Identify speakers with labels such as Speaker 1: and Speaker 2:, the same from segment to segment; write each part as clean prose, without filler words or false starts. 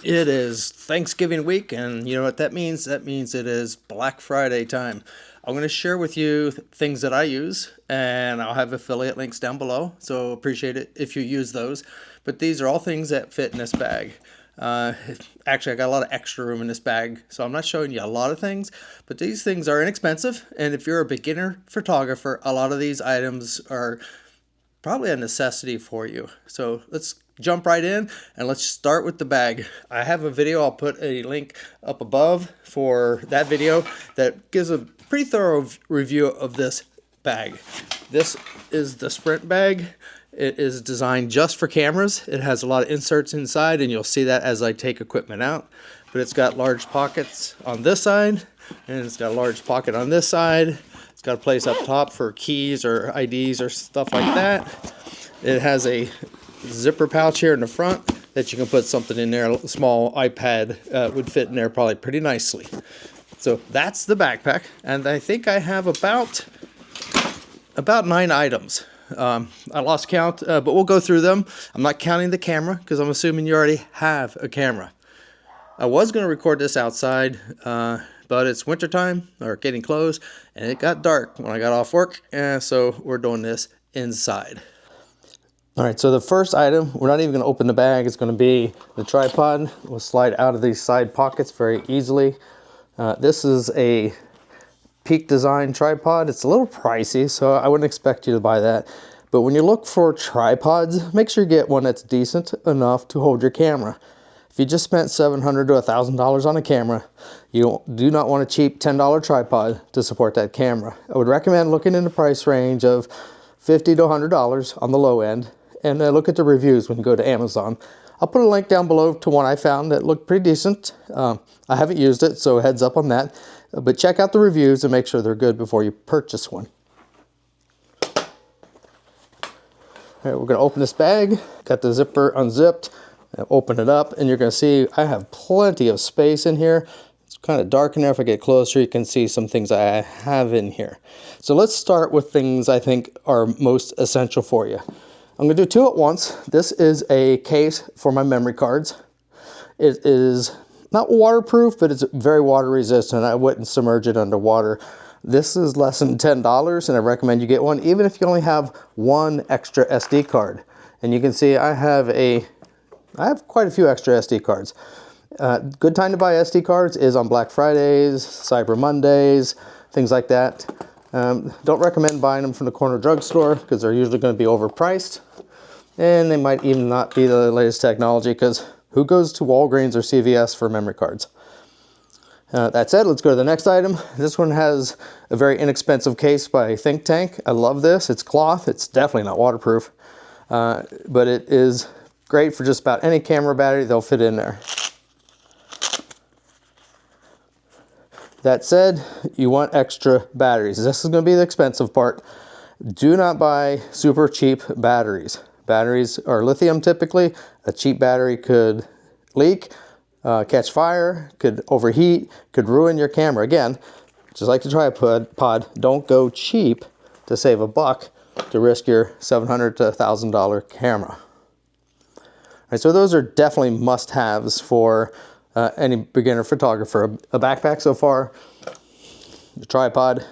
Speaker 1: It is Thanksgiving week, and you know what that means? That means it is Black Friday time. I'm going to share with you things that I use, and I'll have affiliate links down below, so appreciate it if you use those. But these are all things that fit in this bag. Uh, Actually, I got a lot of extra room in this bag, so I'm not showing you a lot of things, but these things are inexpensive, and if you're a beginner photographer, a lot of these items are probably a necessity for you. So let's jump right in and let's start with the bag. I have a video, I'll put a link up above for that video that gives a pretty thorough review of this bag. This is the Sprint bag. It is designed just for cameras. It has a lot of inserts inside, and you'll see that as I take equipment out. But it's got large pockets on this side, and it's got a large pocket on this side. It's got a place up top for keys or IDs or stuff like that. It has a zipper pouch here in the front that you can put something in there. A small iPad would fit in there probably pretty nicely. So that's the backpack, and I think I have about 9 items. I lost count, but we'll go through them. I'm not counting the camera because I'm assuming you already have a camera. I was going to record this outside, but it's wintertime, or getting close, and it got dark when I got off work, and so we're doing this inside. All right, so the first item, we're not even going to open the bag, it's going to be the tripod. We'll slide out of these side pockets very easily. This is a Peak Design tripod. It's a little pricey, so I wouldn't expect you to buy that. But when you look for tripods, make sure you get one that's decent enough to hold your camera. If you just spent $700 to $1,000 on a camera, you do not want a cheap $10 tripod to support that camera. I would recommend looking in the price range of $50 to $100 on the low end, and look at the reviews when you go to Amazon. I'll put a link down below to one I found that looked pretty decent. I haven't used it, so heads up on that. But check out the reviews and make sure they're good before you purchase one. All right, we're going to open this bag. Got the zipper unzipped. Open it up, and you're going to see I have plenty of space in here. It's kind of dark in there. If I get closer, you can see some things I have in here. So let's start with things I think are most essential for you. I'm going to do 2 at once. This is a case for my memory cards. It is not waterproof, but it's very water resistant. I wouldn't submerge it under water. This is less than $10, and I recommend you get one, even if you only have one extra SD card. And you can see I have quite a few extra SD cards. Good time to buy SD cards is on Black Fridays, Cyber Mondays, things like that. Don't recommend buying them from the corner drugstore because they're usually going to be overpriced. And they might even not be the latest technology because who goes to Walgreens or CVS for memory cards? That said, let's go to the next item. This one has a very inexpensive case by Think Tank. I love this. It's cloth. It's definitely not waterproof, but it is great for just about any camera battery. They'll fit in there. That said, you want extra batteries. This is going to be the expensive part. Do not buy super cheap batteries. Batteries are lithium typically. A cheap battery could leak, catch fire, could overheat, could ruin your camera. Again, just like the tripod, don't go cheap to save a buck to risk your $700 to $1,000 camera. All right, so those are definitely must-haves for any beginner photographer. A backpack so far, the tripod,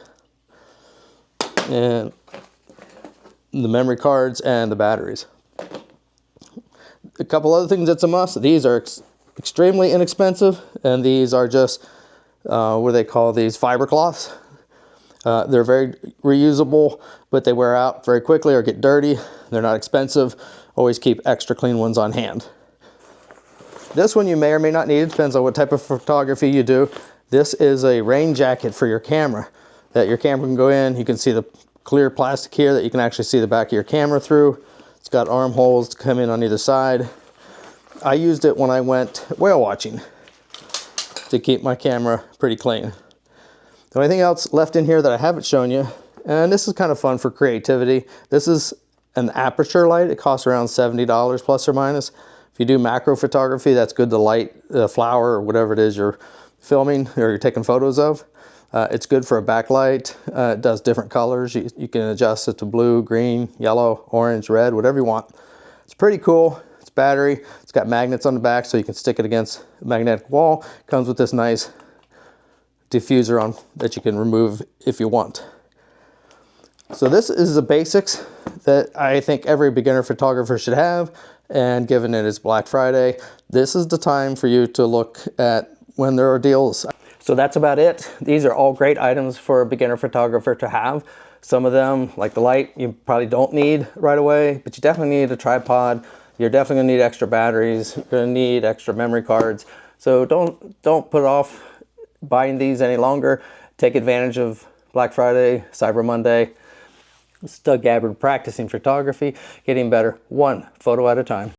Speaker 1: and the memory cards, and the batteries. A couple other things that's a must. These are extremely inexpensive, and these are just, what do they call these, fiber cloths. They're very reusable, but they wear out very quickly or get dirty. They're not expensive. Always keep extra clean ones on hand. This one you may or may not need. It depends on what type of photography you do. This is a rain jacket for your camera that your camera can go in. You can see the clear plastic here that you can actually see the back of your camera through. It's got armholes to come in on either side. I used it when I went whale watching to keep my camera pretty clean. The only thing else left in here that I haven't shown you, and this is kind of fun for creativity. This is an aperture light. It costs around $70 plus or minus. If you do macro photography, that's good to light the flower or whatever it is you're filming or you're taking photos of. It's good for a backlight. It does different colors. You can adjust it to blue, green, yellow, orange, red, whatever you want. It's pretty cool. It's battery. It's got magnets on the back so you can stick it against a magnetic wall. Comes with this nice diffuser on that you can remove if you want. So this is the basics that I think every beginner photographer should have, and given it is Black Friday, this is the time for you to look at when there are deals. So that's about it. These are all great items for a beginner photographer to have. Some of them, like the light, you probably don't need right away, but you definitely need a tripod. You're definitely gonna need extra batteries. You're gonna need extra memory cards. So don't put off buying these any longer. Take advantage of Black Friday, Cyber Monday. It's Doug Gabbard, practicing photography, getting better one photo at a time.